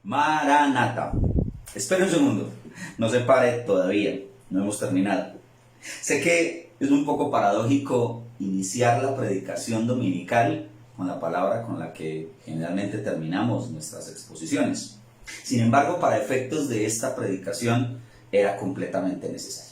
Maranata. Espera un segundo, no se pare todavía, no hemos terminado. Sé que es un poco paradójico iniciar la predicación dominical con la palabra con la que generalmente terminamos nuestras exposiciones. Sin embargo, para efectos de esta predicación era completamente necesario.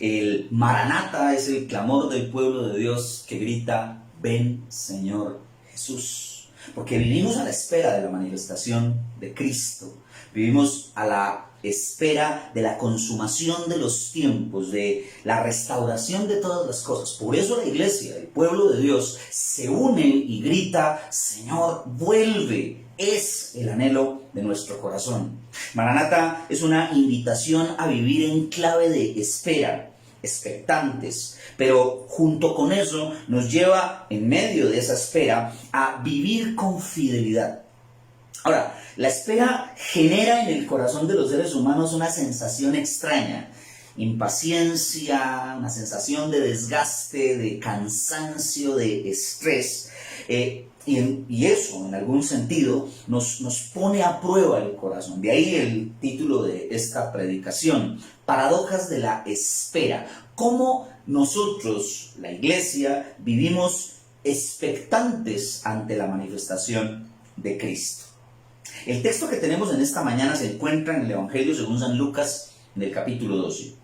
El Maranata es el clamor del pueblo de Dios que grita: ven, Señor Jesús. Porque vivimos a la espera de la manifestación de Cristo. Vivimos a la espera de la consumación de los tiempos, de la restauración de todas las cosas. Por eso la iglesia, el pueblo de Dios, se une y grita: Señor, vuelve. Es el anhelo de nuestro corazón. Maranata es una invitación a vivir en clave de espera, expectantes, pero junto con eso nos lleva, en medio de esa espera, a vivir con fidelidad. Ahora, la espera genera en el corazón de los seres humanos una sensación extraña: impaciencia, una sensación de desgaste, de cansancio, de estrés. Y eso, en algún sentido, nos pone a prueba el corazón. De ahí el título de esta predicación: Paradojas de la espera. ¿Cómo nosotros, la iglesia, vivimos expectantes ante la manifestación de Cristo? El texto que tenemos en esta mañana se encuentra en el Evangelio según San Lucas, en el capítulo 12.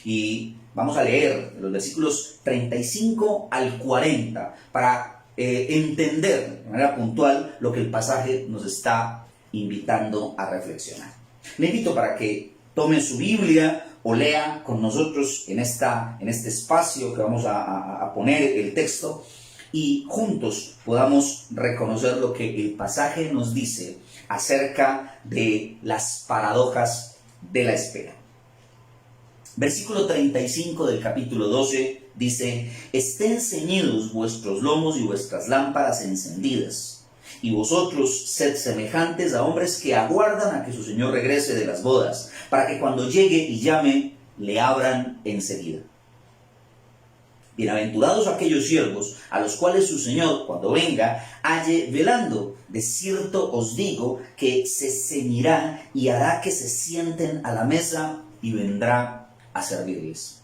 Y vamos a leer los versículos 35 al 40 para entender de manera puntual lo que el pasaje nos está invitando a reflexionar. Le invito para que tome su Biblia o lea con nosotros en este espacio que vamos a poner el texto, y juntos podamos reconocer lo que el pasaje nos dice acerca de las paradojas de la espera. Versículo 35 del capítulo 12 dice: estén ceñidos vuestros lomos y vuestras lámparas encendidas, y vosotros sed semejantes a hombres que aguardan a que su Señor regrese de las bodas, para que cuando llegue y llame, le abran enseguida. Bienaventurados aquellos siervos a los cuales su Señor, cuando venga, halle velando. De cierto os digo que se ceñirá y hará que se sienten a la mesa y vendrá a servirles.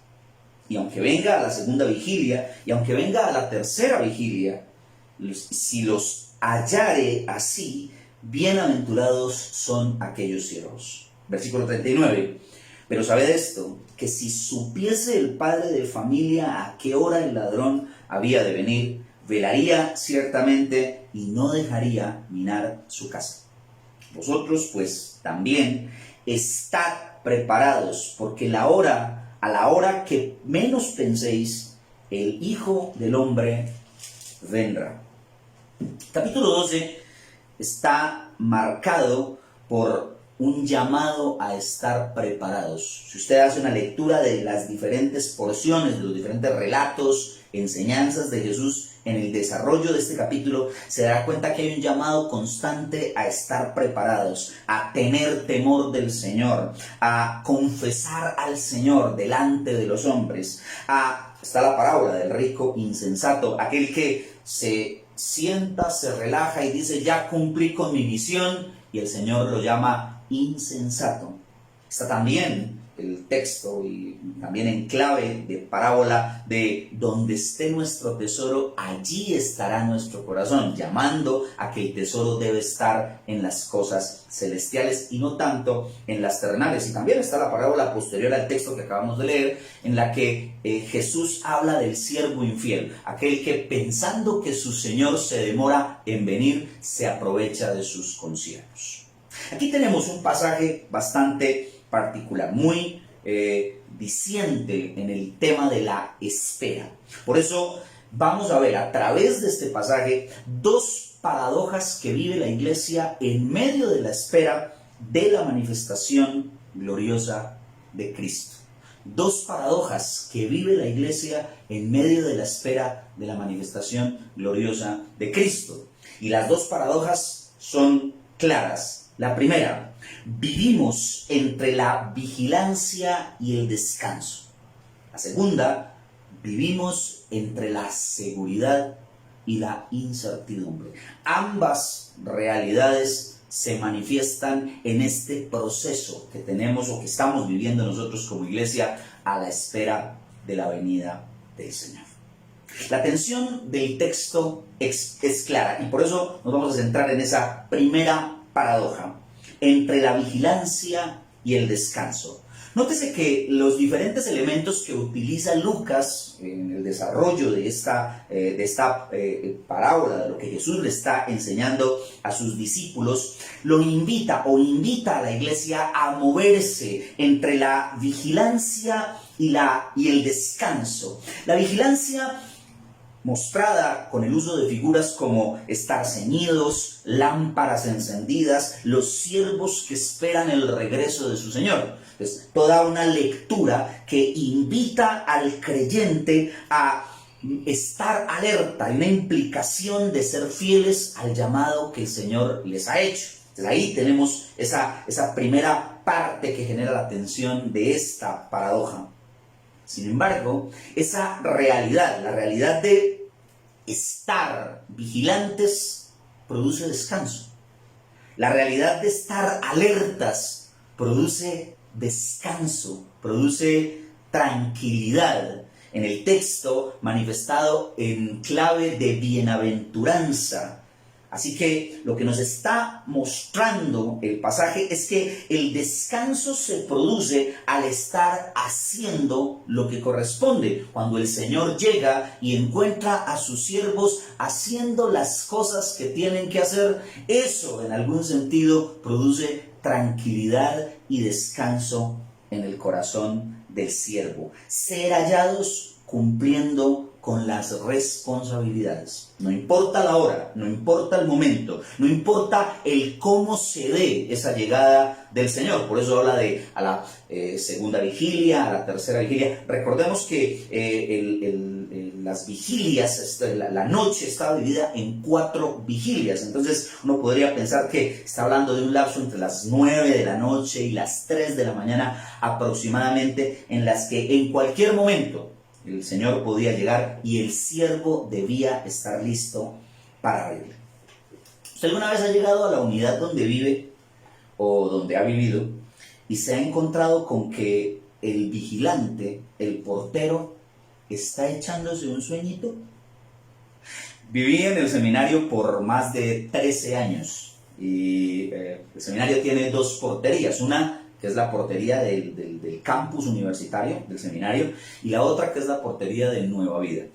Y aunque venga a la segunda vigilia, y aunque venga a la tercera vigilia, si los hallare así, bienaventurados son aquellos siervos. Versículo 39. Pero sabed esto, que si supiese el padre de familia a qué hora el ladrón había de venir, velaría ciertamente y no dejaría minar su casa. Vosotros pues también estad preparados, porque a la hora que menos penséis, el Hijo del Hombre vendrá. Capítulo 12 está marcado por un llamado a estar preparados. Si usted hace una lectura de las diferentes porciones, de los diferentes relatos, enseñanzas de Jesús en el desarrollo de este capítulo, se dará cuenta que hay un llamado constante a estar preparados, a tener temor del Señor, a confesar al Señor delante de los hombres. Está la parábola del rico insensato, aquel que se sienta, se relaja y dice: ya cumplí con mi misión, y el Señor lo llama insensato. Está también el texto, y también en clave de parábola, de donde esté nuestro tesoro, allí estará nuestro corazón, llamando a que el tesoro debe estar en las cosas celestiales y no tanto en las terrenales. Y también está la parábola posterior al texto que acabamos de leer, en la que Jesús habla del siervo infiel, aquel que, pensando que su Señor se demora en venir, se aprovecha de sus consiervos. Aquí tenemos un pasaje bastante particular, muy diciente en el tema de la espera. Por eso vamos a ver a través de este pasaje dos paradojas que vive la iglesia en medio de la espera de la manifestación gloriosa de Cristo. Dos paradojas que vive la iglesia en medio de la espera de la manifestación gloriosa de Cristo. Y las dos paradojas son claras. La primera: vivimos entre la vigilancia y el descanso. La segunda: vivimos entre la seguridad y la incertidumbre. Ambas realidades se manifiestan en este proceso que tenemos o que estamos viviendo nosotros como iglesia a la espera de la venida del Señor. La tensión del texto es clara y por eso nos vamos a centrar en esa primera paradoja entre la vigilancia y el descanso. Nótese que los diferentes elementos que utiliza Lucas en el desarrollo de esta parábola, de lo que Jesús le está enseñando a sus discípulos, lo invita a la iglesia a moverse entre la vigilancia y el descanso. La vigilancia mostrada con el uso de figuras como estar ceñidos, lámparas encendidas, los siervos que esperan el regreso de su Señor. Entonces, toda una lectura que invita al creyente a estar alerta, hay una implicación de ser fieles al llamado que el Señor les ha hecho. Entonces, ahí tenemos esa primera parte que genera la tensión de esta paradoja. Sin embargo, esa realidad, la realidad de estar vigilantes, produce descanso. La realidad de estar alertas produce descanso, produce tranquilidad. En el texto manifestado en clave de bienaventuranza. Así que lo que nos está mostrando el pasaje es que el descanso se produce al estar haciendo lo que corresponde. Cuando el Señor llega y encuentra a sus siervos haciendo las cosas que tienen que hacer, eso en algún sentido produce tranquilidad y descanso en el corazón del siervo. Ser hallados cumpliendo con las responsabilidades. No importa la hora, no importa el momento, no importa el cómo se dé esa llegada del Señor. Por eso habla de a la segunda vigilia, a la tercera vigilia. Recordemos que las vigilias, la noche estaba dividida en 4 vigilias. Entonces uno podría pensar que está hablando de un lapso entre las 9 de la noche y las 3 de la mañana aproximadamente, en las que en cualquier momento el Señor podía llegar y el siervo debía estar listo para abrirle. ¿Usted alguna vez ha llegado a la unidad donde vive o donde ha vivido y se ha encontrado con que el vigilante, el portero, está echándose un sueñito? Viví en el seminario por más de 13 años y el seminario tiene 2 porterías, una que es la portería del campus universitario, del seminario, y la otra que es la portería de Nueva Vida.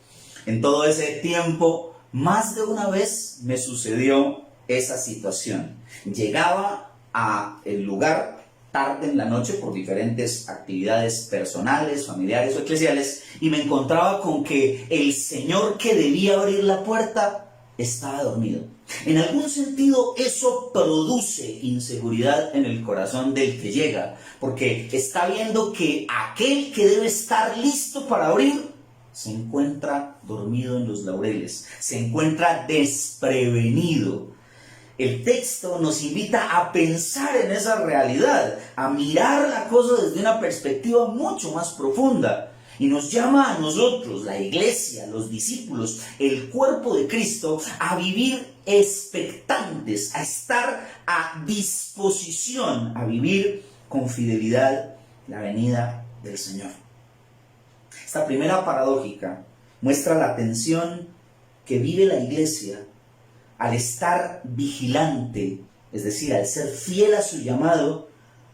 En todo ese tiempo, más de una vez me sucedió esa situación. Llegaba a el lugar tarde en la noche por diferentes actividades personales, familiares o eclesiales, y me encontraba con que el señor que debía abrir la puerta estaba dormido. En algún sentido eso produce inseguridad en el corazón del que llega, porque está viendo que aquel que debe estar listo para abrir se encuentra dormido en los laureles, se encuentra desprevenido. El texto nos invita a pensar en esa realidad, a mirar la cosa desde una perspectiva mucho más profunda. Y nos llama a nosotros, la iglesia, los discípulos, el cuerpo de Cristo, a vivir expectantes, a estar a disposición, a vivir con fidelidad la venida del Señor. Esta primera paradójica muestra la tensión que vive la iglesia al estar vigilante, es decir, al ser fiel a su llamado,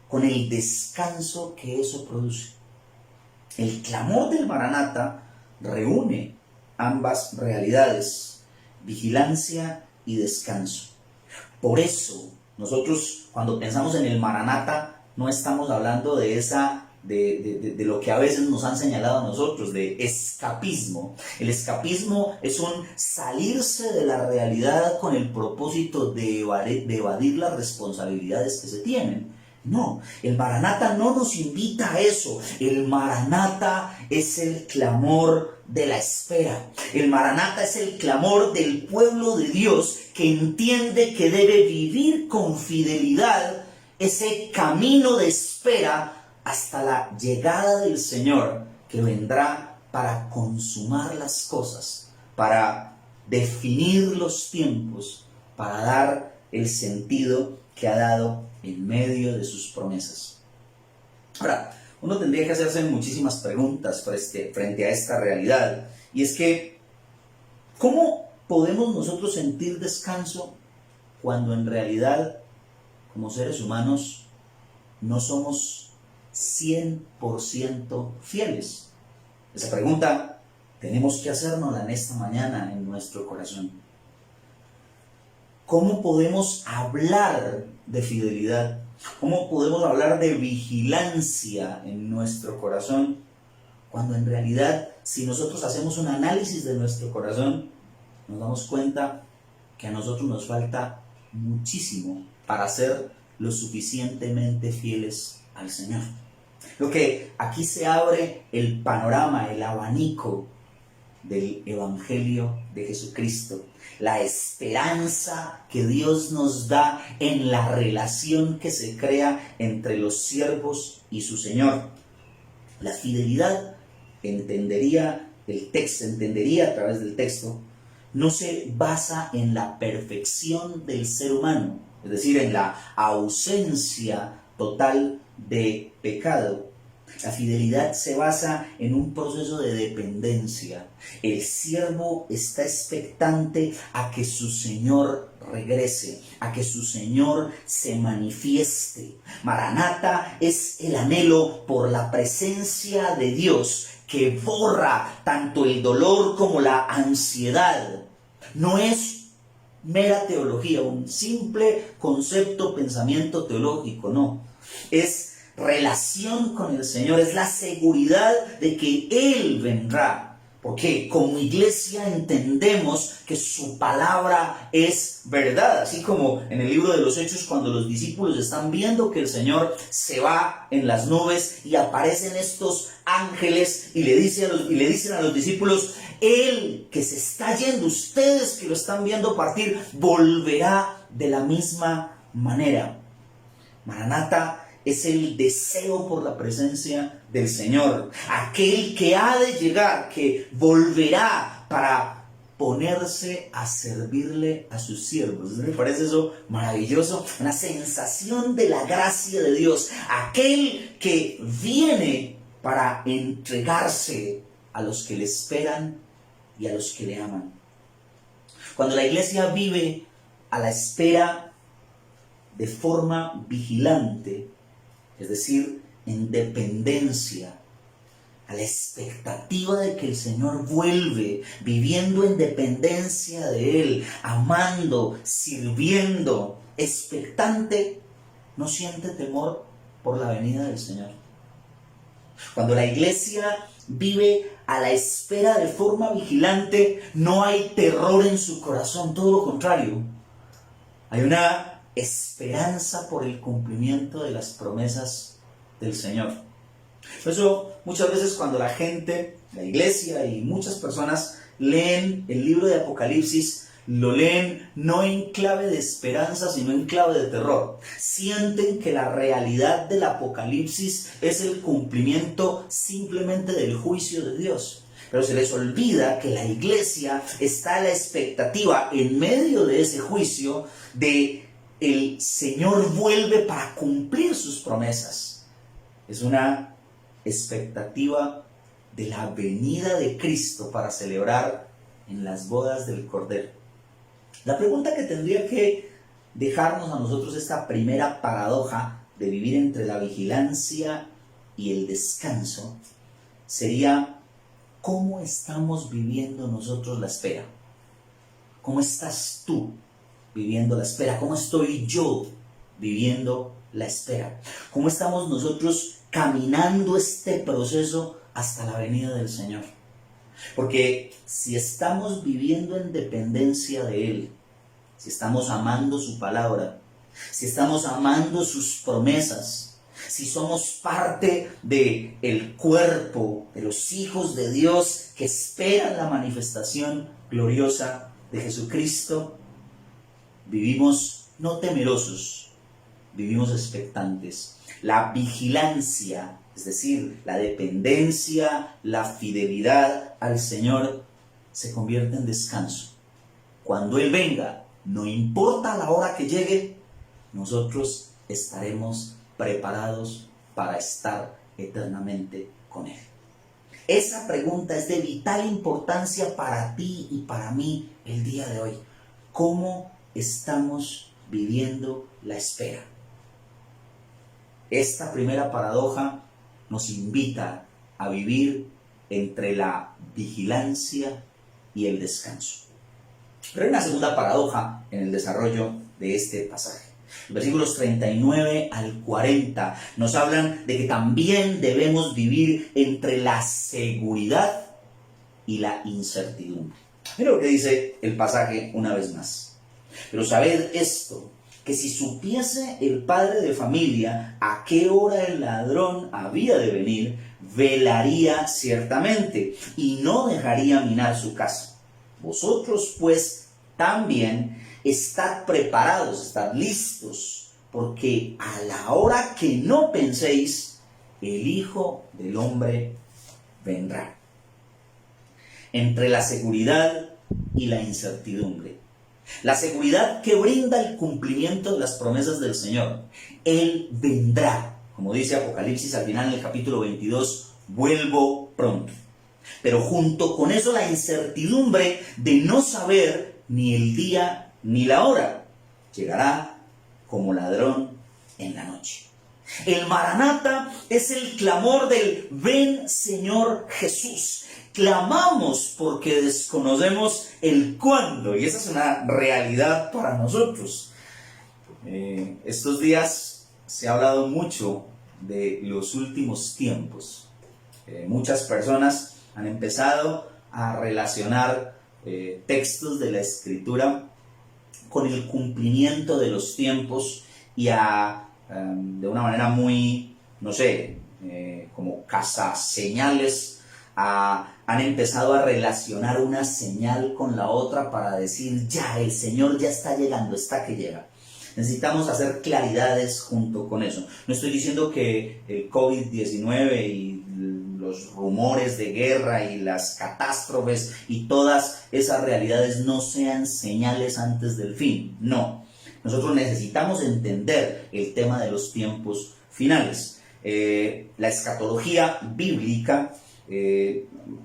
con el descanso que eso produce. El clamor del Maranata reúne ambas realidades, vigilancia y descanso. Por eso, nosotros cuando pensamos en el Maranata, no estamos hablando de lo que a veces nos han señalado a nosotros, de escapismo. El escapismo es un salirse de la realidad con el propósito de evadir las responsabilidades que se tienen. No, el Maranata no nos invita a eso. El Maranata es el clamor de la espera. El Maranata es el clamor del pueblo de Dios que entiende que debe vivir con fidelidad ese camino de espera hasta la llegada del Señor, que vendrá para consumar las cosas, para definir los tiempos, para dar el sentido que ha dado en medio de sus promesas. Ahora, uno tendría que hacerse muchísimas preguntas frente a esta realidad, y es que, ¿cómo podemos nosotros sentir descanso cuando en realidad, como seres humanos, no somos 100% fieles? Esa pregunta tenemos que hacérnosla en esta mañana en nuestro corazón. ¿Cómo podemos hablar de fidelidad? ¿Cómo podemos hablar de vigilancia en nuestro corazón cuando en realidad, si nosotros hacemos un análisis de nuestro corazón, nos damos cuenta que a nosotros nos falta muchísimo para ser lo suficientemente fieles al Señor? Lo que aquí se abre el panorama, el abanico del Evangelio de Jesucristo, la esperanza que Dios nos da en la relación que se crea entre los siervos y su Señor. La fidelidad, entendería a través del texto, no se basa en la perfección del ser humano, es decir, en la ausencia total de pecado. La fidelidad se basa en un proceso de dependencia. El siervo está expectante a que su Señor regrese, a que su Señor se manifieste. Maranata es el anhelo por la presencia de Dios que borra tanto el dolor como la ansiedad. No es mera teología, un simple concepto, pensamiento teológico, no. Es relación con el Señor, es la seguridad de que Él vendrá. Porque como iglesia entendemos que su palabra es verdad. Así como en el libro de los Hechos, cuando los discípulos están viendo que el Señor se va en las nubes y aparecen estos ángeles y le dicen a los discípulos: Él que se está yendo, ustedes que lo están viendo partir, volverá de la misma manera. Maranata es el deseo por la presencia del Señor, aquel que ha de llegar, que volverá para ponerse a servirle a sus siervos. ¿Me parece eso maravilloso? Una sensación de la gracia de Dios, aquel que viene para entregarse a los que le esperan y a los que le aman. Cuando la iglesia vive a la espera de forma vigilante, es decir, en dependencia, a la expectativa de que el Señor vuelve, viviendo en dependencia de Él, amando, sirviendo, expectante, no siente temor por la venida del Señor. Cuando la iglesia vive a la espera de forma vigilante, no hay terror en su corazón, todo lo contrario. Hay una esperanza por el cumplimiento de las promesas del Señor. Por eso muchas veces cuando la gente, la iglesia y muchas personas leen el libro de Apocalipsis, lo leen no en clave de esperanza, sino en clave de terror. Sienten que la realidad del Apocalipsis es el cumplimiento simplemente del juicio de Dios. Pero se les olvida que la iglesia está a la expectativa, en medio de ese juicio, de el Señor vuelve para cumplir sus promesas. Es una expectativa de la venida de Cristo para celebrar en las bodas del Cordero. La pregunta que tendría que dejarnos a nosotros esta primera paradoja de vivir entre la vigilancia y el descanso sería: ¿cómo estamos viviendo nosotros la espera? ¿Cómo estás tú viviendo la espera? ¿Cómo estoy yo viviendo la espera? ¿Cómo estamos nosotros caminando este proceso hasta la venida del Señor? Porque si estamos viviendo en dependencia de Él, si estamos amando su palabra, si estamos amando sus promesas, si somos parte del cuerpo de los hijos de Dios que esperan la manifestación gloriosa de Jesucristo, vivimos no temerosos, vivimos expectantes. La vigilancia, es decir, la dependencia, la fidelidad al Señor, se convierte en descanso. Cuando Él venga, no importa la hora que llegue, nosotros estaremos preparados para estar eternamente con Él? Esa pregunta es de vital importancia para ti y para mí el día de hoy. ¿Cómo estamos viviendo la espera? Esta primera paradoja nos invita a vivir entre la vigilancia y el descanso. Pero hay una segunda paradoja en el desarrollo de este pasaje. Los versículos 39 al 40 nos hablan de que también debemos vivir entre la seguridad y la incertidumbre. Mira lo que dice el pasaje una vez más. Pero sabed esto, que si supiese el padre de familia a qué hora el ladrón había de venir, velaría ciertamente y no dejaría minar su casa. Vosotros pues también estad preparados, estad listos, porque a la hora que no penséis, el Hijo del Hombre vendrá. Entre la seguridad y la incertidumbre. La seguridad que brinda el cumplimiento de las promesas del Señor. Él vendrá. Como dice Apocalipsis al final del capítulo 22, vuelvo pronto. Pero junto con eso la incertidumbre de no saber ni el día ni la hora. Llegará como ladrón en la noche. El Maranata es el clamor del ven Señor Jesús. Clamamos porque desconocemos el cuándo, y esa es una realidad para nosotros. Estos días se ha hablado mucho de los últimos tiempos. Muchas personas han empezado a relacionar textos de la Escritura con el cumplimiento de los tiempos y de una manera muy, no sé, como cazaseñales, han empezado a relacionar una señal con la otra para decir, ya, el Señor ya está llegando, está que llega. Necesitamos hacer claridades junto con eso. No estoy diciendo que el COVID-19 y los rumores de guerra y las catástrofes y todas esas realidades no sean señales antes del fin. No. Nosotros necesitamos entender el tema de los tiempos finales. La escatología bíblica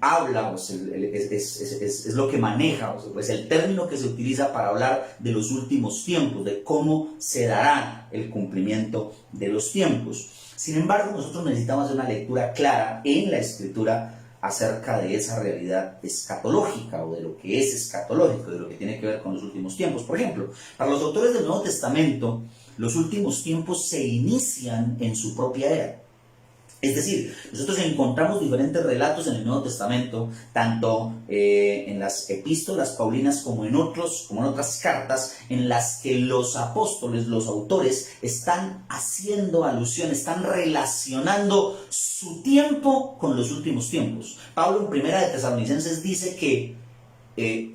habla, es lo que maneja, es el término que se utiliza para hablar de los últimos tiempos, de cómo se dará el cumplimiento de los tiempos. Sin embargo, nosotros necesitamos hacer una lectura clara en la Escritura acerca de esa realidad escatológica o de lo que es escatológico, de lo que tiene que ver con los últimos tiempos. Por ejemplo, para los autores del Nuevo Testamento, los últimos tiempos se inician en su propia era. Es decir, nosotros encontramos diferentes relatos en el Nuevo Testamento, tanto en las epístolas paulinas como en otras cartas, en las que los apóstoles, los autores, están haciendo alusión, están relacionando su tiempo con los últimos tiempos. Pablo en Primera de Tesalonicenses dice que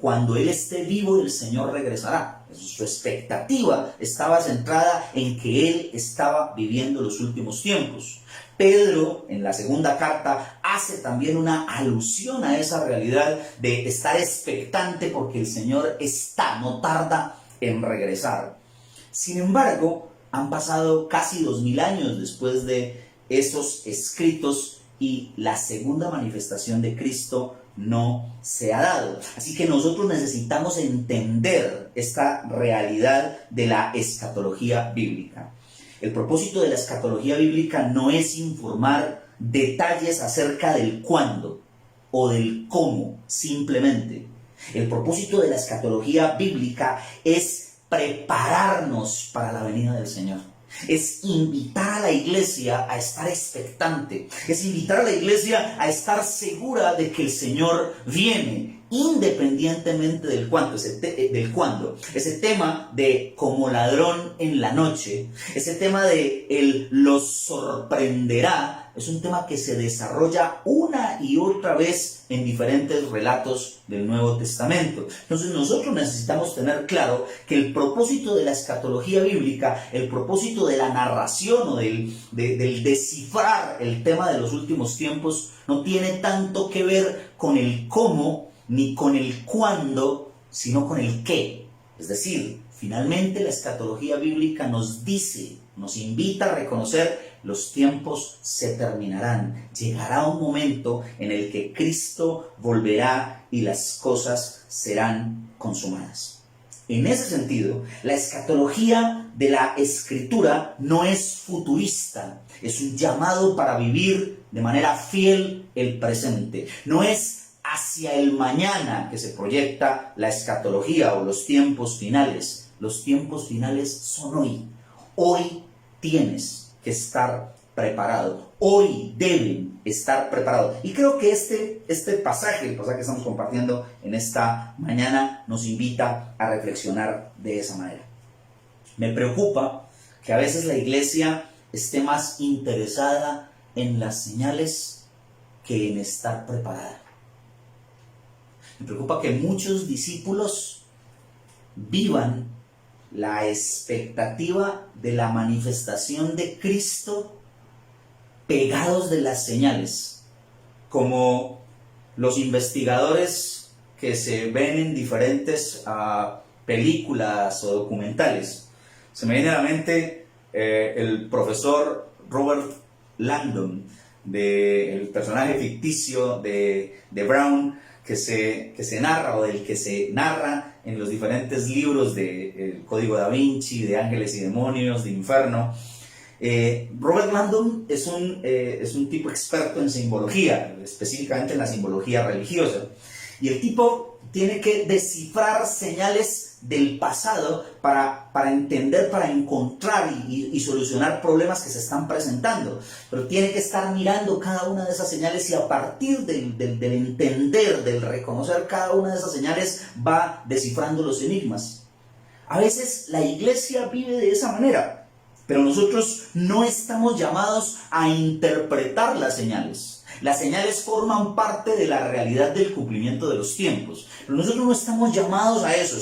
cuando Él esté vivo, el Señor regresará. Su expectativa estaba centrada en que Él estaba viviendo los últimos tiempos. Pedro, en la segunda carta, hace también una alusión a esa realidad de estar expectante porque el Señor no tarda en regresar. Sin embargo, han pasado casi 2000 años después de esos escritos y la segunda manifestación de Cristo no se ha dado. Así que nosotros necesitamos entender esta realidad de la escatología bíblica. El propósito de la escatología bíblica no es informar detalles acerca del cuándo o del cómo, simplemente. El propósito de la escatología bíblica es prepararnos para la venida del Señor. Es invitar a la iglesia a estar expectante. Es invitar a la iglesia a estar segura de que el Señor viene, independientemente del cuándo. Ese tema de como ladrón en la noche, ese tema de Él los sorprenderá, es un tema que se desarrolla una y otra vez en diferentes relatos del Nuevo Testamento. Entonces nosotros necesitamos tener claro que el propósito de la escatología bíblica, el propósito de la narración o del descifrar el tema de los últimos tiempos, no tiene tanto que ver con el cómo ni con el cuándo, sino con el qué. Es decir, finalmente la escatología bíblica nos dice, nos invita a reconocer: los tiempos se terminarán. Llegará un momento en el que Cristo volverá y las cosas serán consumadas. En ese sentido, la escatología de la Escritura no es futurista, es un llamado para vivir de manera fiel el presente. No es hacia el mañana que se proyecta la escatología o los tiempos finales. Los tiempos finales son hoy. Hoy tienes que estar preparado. Hoy deben estar preparados. Y creo que este pasaje, el pasaje que estamos compartiendo en esta mañana, nos invita a reflexionar de esa manera. Me preocupa que a veces la iglesia esté más interesada en las señales que en estar preparada. Me preocupa que muchos discípulos vivan la expectativa de la manifestación de Cristo pegados de las señales, como los investigadores que se ven en diferentes películas o documentales. Se me viene a la mente el profesor Robert Langdon, el personaje ficticio de Brown, que se narra, o del que se narra en los diferentes libros de El Código Da Vinci, de Ángeles y Demonios, de Inferno. Robert Langdon es un tipo experto en simbología, específicamente en la simbología religiosa, y el tipo tiene que descifrar señales del pasado para entender, para encontrar y solucionar problemas que se están presentando. Pero tiene que estar mirando cada una de esas señales, y a partir del entender, del reconocer cada una de esas señales, va descifrando los enigmas. A veces la iglesia vive de esa manera, pero nosotros no estamos llamados a interpretar las señales. Las señales forman parte de la realidad del cumplimiento de los tiempos. Pero nosotros no estamos llamados a eso.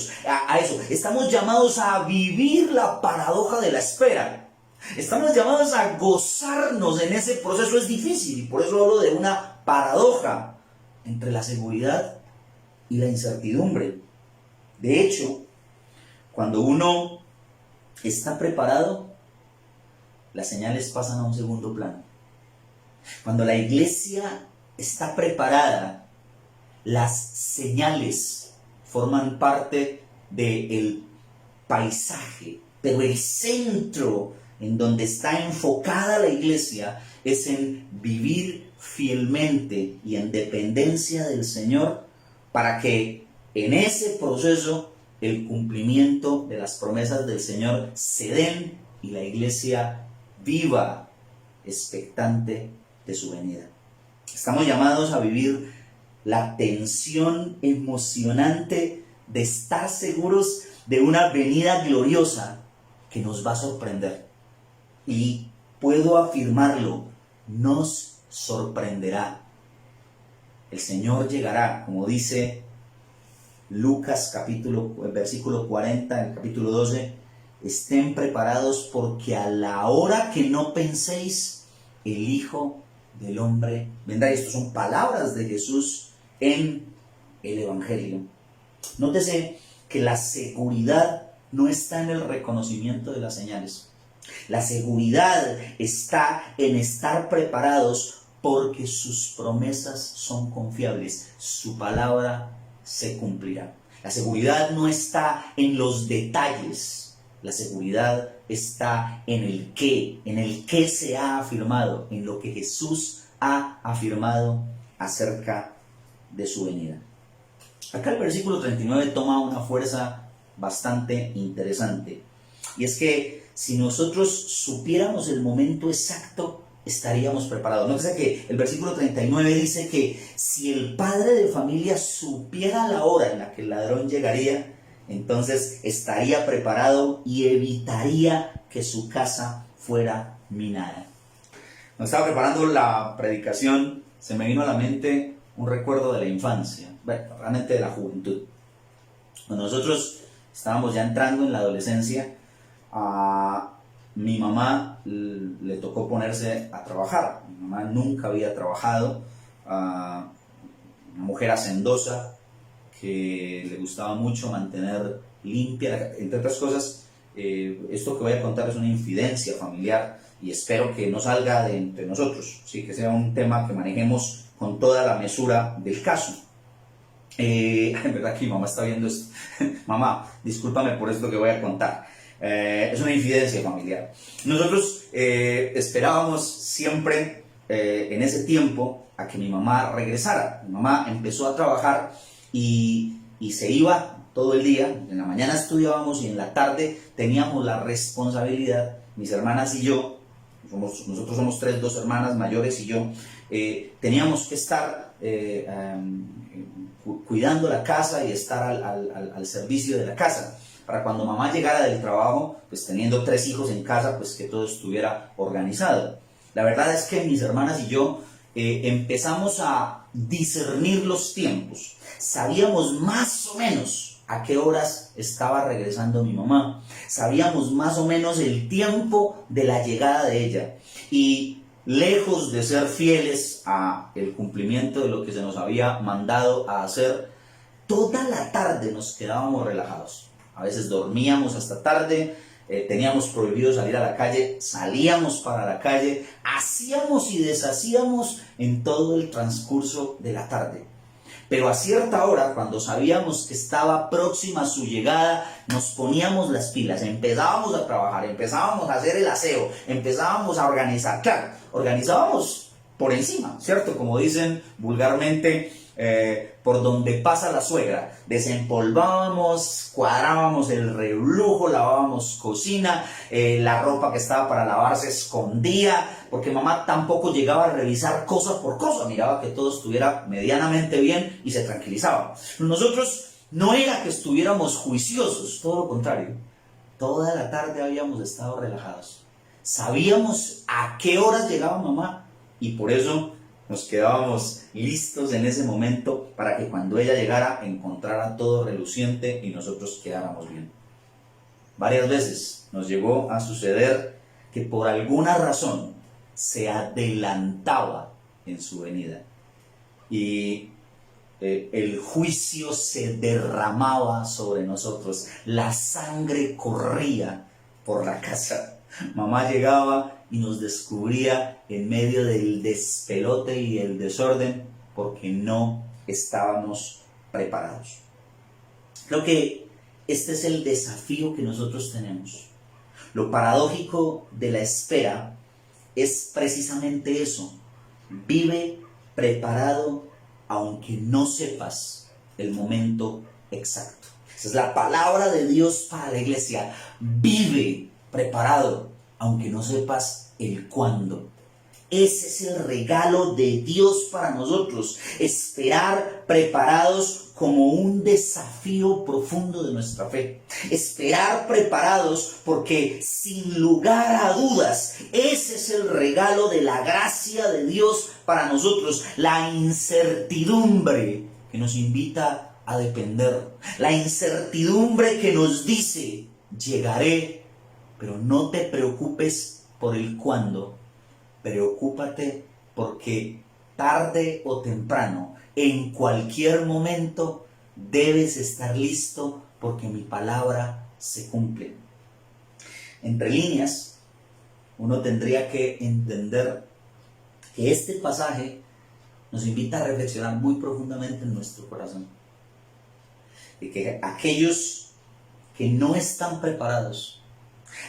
Estamos llamados a vivir la paradoja de la espera. Estamos llamados a gozarnos en ese proceso. Es difícil, y por eso hablo de una paradoja entre la seguridad y la incertidumbre. De hecho, cuando uno está preparado, las señales pasan a un segundo plano. Cuando la iglesia está preparada, las señales forman parte del paisaje, pero el centro en donde está enfocada la iglesia es en vivir fielmente y en dependencia del Señor, para que en ese proceso el cumplimiento de las promesas del Señor se den y la iglesia viva expectante de su venida. Estamos llamados a vivir la tensión emocionante de estar seguros de una venida gloriosa que nos va a sorprender. Y puedo afirmarlo, nos sorprenderá. El Señor llegará, como dice Lucas versículo 40, en el capítulo 12, estén preparados porque a la hora que no penséis, el Hijo del Hombre vendrá. Estas son palabras de Jesús en el Evangelio. Nótese que la seguridad no está en el reconocimiento de las señales. La seguridad está en estar preparados porque sus promesas son confiables. Su palabra se cumplirá. La seguridad no está en los detalles. La seguridad está en el qué se ha afirmado, en lo que Jesús ha afirmado acerca de su venida. Acá el versículo 39 toma una fuerza bastante interesante, y es que si nosotros supiéramos el momento exacto, estaríamos preparados. Nótese que el versículo 39 dice que si el padre de familia supiera la hora en la que el ladrón llegaría, entonces estaría preparado y evitaría que su casa fuera minada. Cuando estaba preparando la predicación, se me vino a la mente un recuerdo de la infancia, realmente de la juventud. Cuando nosotros estábamos ya entrando en la adolescencia, a mi mamá le tocó ponerse a trabajar. Mi mamá nunca había trabajado, una mujer hacendosa que le gustaba mucho mantener limpia, entre otras cosas. Esto que voy a contar es una infidencia familiar y espero que no salga de entre nosotros, ¿sí? Que sea un tema que manejemos con toda la mesura del caso. En verdad que mi mamá está viendo esto. Mamá, discúlpame por esto que voy a contar. Es una infidencia familiar. Nosotros esperábamos siempre en ese tiempo a que mi mamá regresara. Mi mamá empezó a trabajar y se iba todo el día. En la mañana estudiábamos y en la tarde teníamos la responsabilidad, mis hermanas y yo, nosotros somos dos hermanas mayores y yo, teníamos que estar cuidando la casa y estar al servicio de la casa, para cuando mamá llegara del trabajo, pues teniendo 3 hijos en casa, pues que todo estuviera organizado. La verdad es que mis hermanas y yo empezamos a discernir los tiempos. Sabíamos más o menos a qué horas estaba regresando mi mamá. Sabíamos más o menos el tiempo de la llegada de ella. Y lejos de ser fieles a el cumplimiento de lo que se nos había mandado a hacer, toda la tarde nos quedábamos relajados. A veces dormíamos hasta tarde, teníamos prohibido salir a la calle, salíamos para la calle, hacíamos y deshacíamos en todo el transcurso de la tarde. Pero a cierta hora, cuando sabíamos que estaba próxima su llegada, nos poníamos las pilas, empezábamos a trabajar, empezábamos a hacer el aseo, empezábamos a organizar. Claro, organizábamos por encima, ¿cierto? Como dicen vulgarmente, por donde pasa la suegra. Desempolvábamos, cuadrábamos el reblujo, lavábamos cocina, la ropa que estaba para lavar se escondía, porque mamá tampoco llegaba a revisar cosa por cosa, miraba que todo estuviera medianamente bien y se tranquilizaba. Nosotros no era que estuviéramos juiciosos, todo lo contrario. Toda la tarde habíamos estado relajados. Sabíamos a qué horas llegaba mamá y por eso nos quedábamos listos en ese momento para que cuando ella llegara encontrara todo reluciente y nosotros quedáramos bien. Varias veces nos llegó a suceder que por alguna razón se adelantaba en su venida y el juicio se derramaba sobre nosotros, la sangre corría por la casa. Mamá llegaba y nos descubría en medio del despelote y el desorden porque no estábamos preparados. Creo que este es el desafío que nosotros tenemos. Lo paradójico de la espera es precisamente eso. Vive preparado aunque no sepas el momento exacto. Esa es la palabra de Dios para la iglesia. Vive preparado aunque no sepas el cuándo. Ese es el regalo de Dios para nosotros. Esperar preparados como un desafío profundo de nuestra fe. Esperar preparados porque sin lugar a dudas, ese es el regalo de la gracia de Dios para nosotros. La incertidumbre que nos invita a depender. La incertidumbre que nos dice, llegaré, pero no te preocupes por el cuándo. Preocúpate porque tarde o temprano, en cualquier momento, debes estar listo porque mi palabra se cumple. Entre líneas, uno tendría que entender que este pasaje nos invita a reflexionar muy profundamente en nuestro corazón. De que aquellos que no están preparados,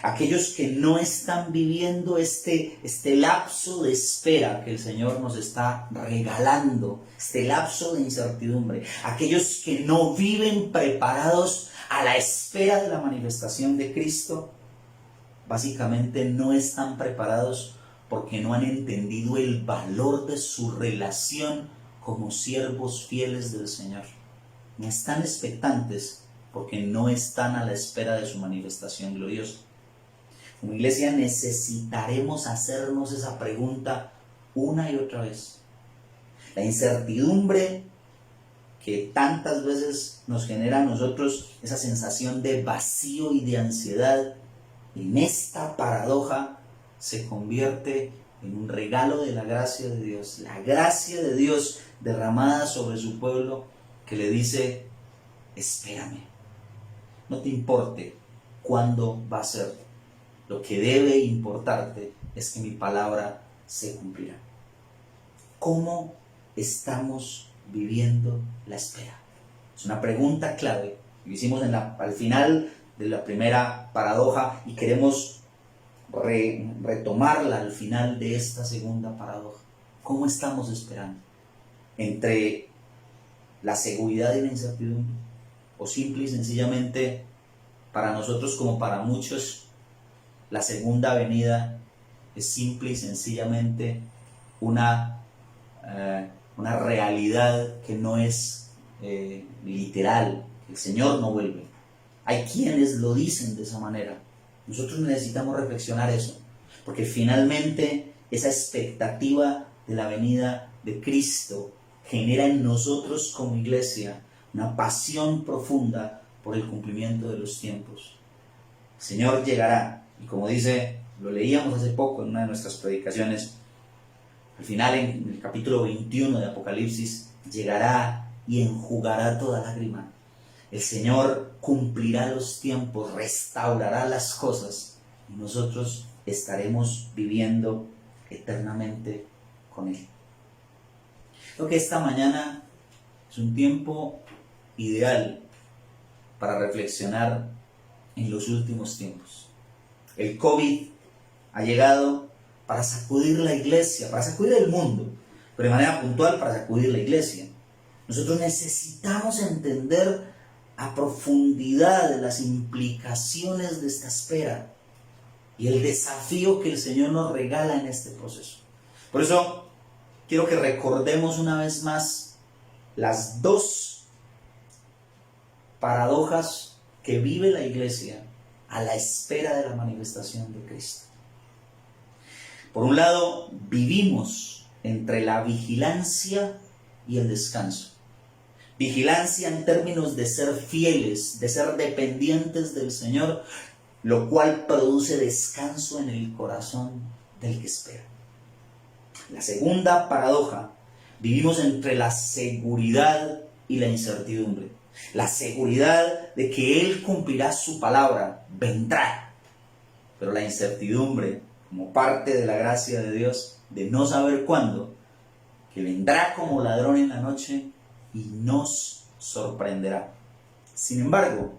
aquellos que no están viviendo este lapso de espera que el Señor nos está regalando, este lapso de incertidumbre, aquellos que no viven preparados a la espera de la manifestación de Cristo, básicamente no están preparados porque no han entendido el valor de su relación como siervos fieles del Señor. No están expectantes porque no están a la espera de su manifestación gloriosa. Como iglesia necesitaremos hacernos esa pregunta una y otra vez. La incertidumbre que tantas veces nos genera a nosotros esa sensación de vacío y de ansiedad, en esta paradoja se convierte en un regalo de la gracia de Dios. La gracia de Dios derramada sobre su pueblo que le dice, espérame. No te importe cuándo va a ser. Lo que debe importarte es que mi palabra se cumplirá. ¿Cómo estamos viviendo la espera? Es una pregunta clave. Lo hicimos al final de la primera paradoja y queremos retomarla al final de esta segunda paradoja. ¿Cómo estamos esperando? ¿Entre la seguridad y la incertidumbre? ¿O simple y sencillamente, para nosotros como para muchos, la segunda venida es simple y sencillamente una realidad que no es literal? El Señor no vuelve. Hay quienes lo dicen de esa manera. Nosotros necesitamos reflexionar eso, porque finalmente esa expectativa de la venida de Cristo genera en nosotros como iglesia una pasión profunda por el cumplimiento de los tiempos. El Señor llegará, y como dice, lo leíamos hace poco en una de nuestras predicaciones, al final en el capítulo 21 de Apocalipsis, llegará y enjugará toda lágrima. El Señor cumplirá los tiempos, restaurará las cosas y nosotros estaremos viviendo eternamente con Él. Creo que esta mañana es un tiempo ideal para reflexionar en los últimos tiempos. El COVID ha llegado para sacudir la iglesia, para sacudir el mundo, pero de manera puntual para sacudir la iglesia. Nosotros necesitamos entender a profundidad de las implicaciones de esta espera y el desafío que el Señor nos regala en este proceso. Por eso quiero que recordemos una vez más las dos paradojas que vive la iglesia a la espera de la manifestación de Cristo. Por un lado, vivimos entre la vigilancia y el descanso. Vigilancia en términos de ser fieles, de ser dependientes del Señor, lo cual produce descanso en el corazón del que espera. La segunda paradoja, vivimos entre la seguridad y la incertidumbre. La seguridad de que Él cumplirá su palabra, vendrá. Pero la incertidumbre, como parte de la gracia de Dios, de no saber cuándo, que vendrá como ladrón en la noche y nos sorprenderá. Sin embargo,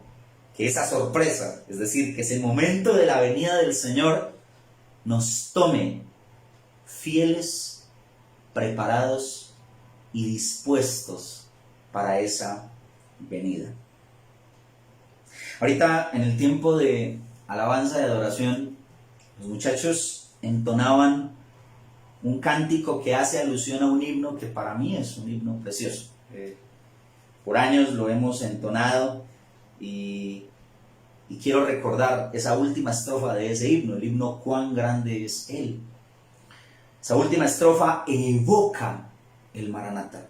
que esa sorpresa, es decir, que ese momento de la venida del Señor, nos tome fieles, preparados y dispuestos para esa venida. Ahorita, en el tiempo de alabanza y adoración, los muchachos entonaban un cántico que hace alusión a un himno que para mí es un himno precioso. Por años lo hemos entonado y quiero recordar esa última estrofa de ese himno, el himno "Cuán grande es Él". Esa última estrofa evoca el Maranatá.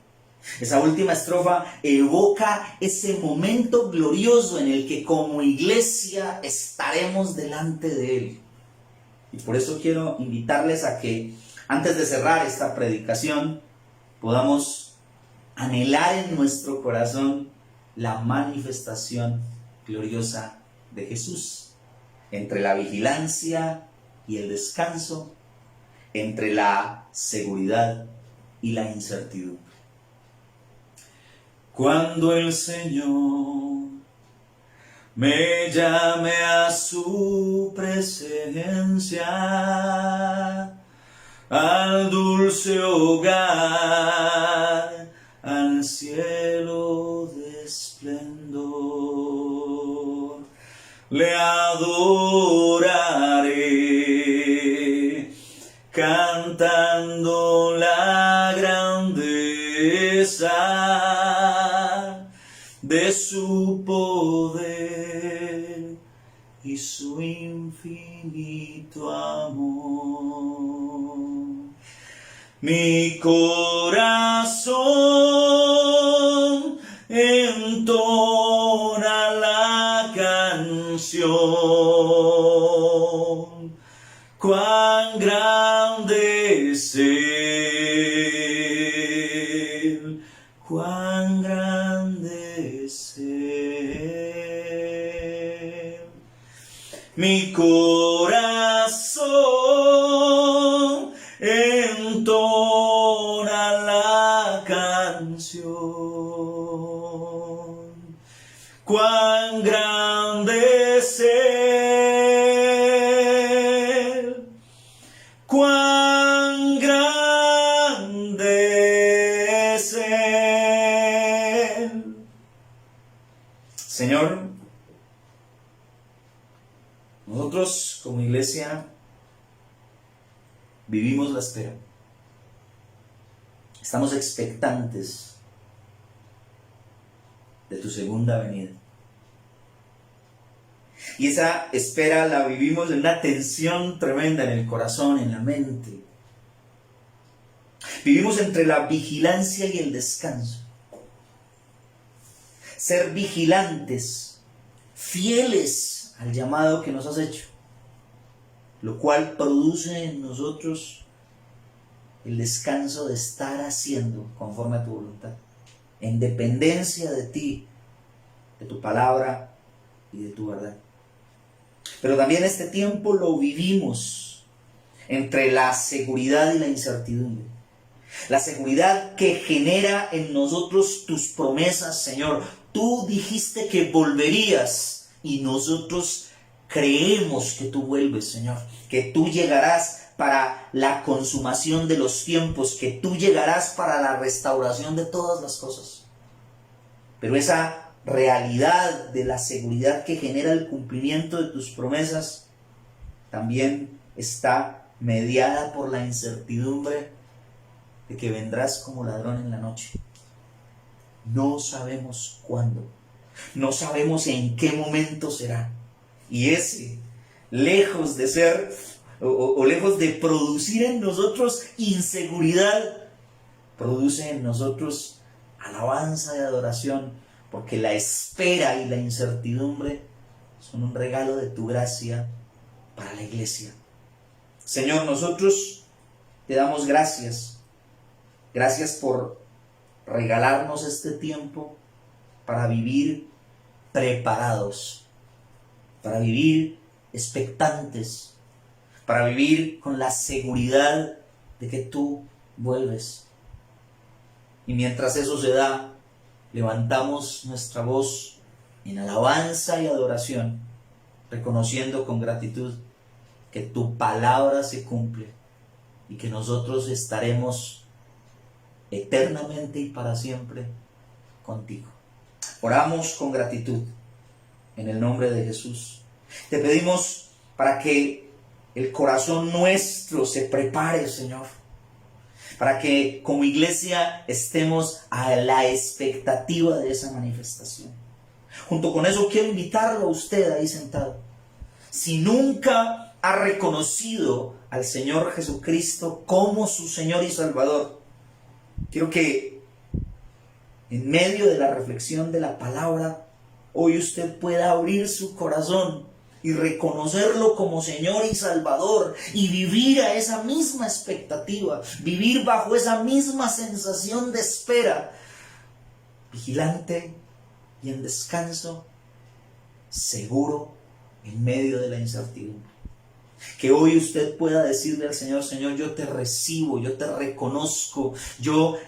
Esa última estrofa evoca ese momento glorioso en el que como iglesia estaremos delante de Él. Y por eso quiero invitarles a que antes de cerrar esta predicación podamos anhelar en nuestro corazón la manifestación gloriosa de Jesús, entre la vigilancia y el descanso, entre la seguridad y la incertidumbre. Cuando el Señor me llame a su presencia, al dulce hogar, al cielo de esplendor, le adoraré, cantando la grandeza de su poder y su infinito amor. Mi corazón entona la canción. Cuán grande es Él, cuán grande es Él. mi corazón entona la canción. Cuán grande es Él, cuán grande es Él. Señor, nosotros como iglesia vivimos la espera. Estamos expectantes de tu segunda venida. Y esa espera la vivimos en una tensión tremenda en el corazón, en la mente. Vivimos entre la vigilancia y el descanso. Ser vigilantes, fieles al llamado que nos has hecho, lo cual produce en nosotros el descanso de estar haciendo conforme a tu voluntad, en dependencia de ti, de tu palabra y de tu verdad. Pero también este tiempo lo vivimos entre la seguridad y la incertidumbre. La seguridad que genera en nosotros tus promesas, Señor. Tú dijiste que volverías y nosotros creemos que tú vuelves, Señor. Que tú llegarás para la consumación de los tiempos, que tú llegarás para la restauración de todas las cosas. Pero esa realidad de la seguridad que genera el cumplimiento de tus promesas también está mediada por la incertidumbre de que vendrás como ladrón en la noche. No sabemos cuándo, no sabemos en qué momento será. Y ese, lejos de ser o lejos de producir en nosotros inseguridad, produce en nosotros alabanza y adoración, porque la espera y la incertidumbre son un regalo de tu gracia para la iglesia. Señor, nosotros te damos gracias. Gracias por regalarnos este tiempo para vivir preparados, para vivir expectantes, para vivir con la seguridad de que tú vuelves. Y mientras eso se da, levantamos nuestra voz en alabanza y adoración, reconociendo con gratitud que tu palabra se cumple y que nosotros estaremos eternamente y para siempre contigo. Oramos con gratitud en el nombre de Jesús. Te pedimos para que el corazón nuestro se prepare, Señor, para que como iglesia estemos a la expectativa de esa manifestación. Junto con eso quiero invitarlo a usted ahí sentado. Si nunca ha reconocido al Señor Jesucristo como su Señor y Salvador, quiero que en medio de la reflexión de la palabra, hoy usted pueda abrir su corazón y reconocerlo como Señor y Salvador y vivir a esa misma expectativa, vivir bajo esa misma sensación de espera, vigilante y en descanso, seguro en medio de la incertidumbre. Que hoy usted pueda decirle al Señor: Señor, yo te recibo, yo te reconozco, yo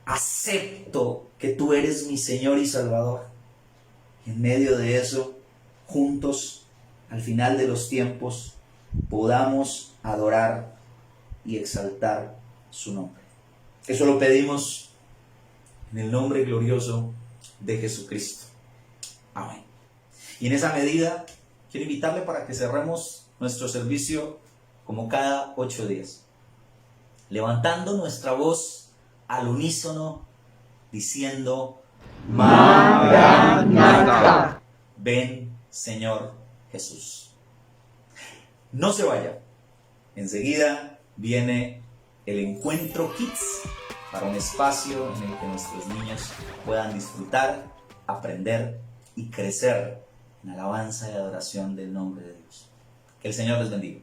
acepto que tú eres mi Señor y Salvador. Y en medio de eso, juntos, al final de los tiempos, podamos adorar y exaltar su nombre. Eso lo pedimos en el nombre glorioso de Jesucristo. Amén. Y en esa medida, quiero invitarle para que cerremos nuestro servicio como cada 8 días, levantando nuestra voz al unísono, diciendo: Maranatha. Ven, Señor Jesús. No se vaya. Enseguida viene el Encuentro Kids, para un espacio en el que nuestros niños puedan disfrutar, aprender y crecer en alabanza y adoración del nombre de Dios. Que el Señor les bendiga.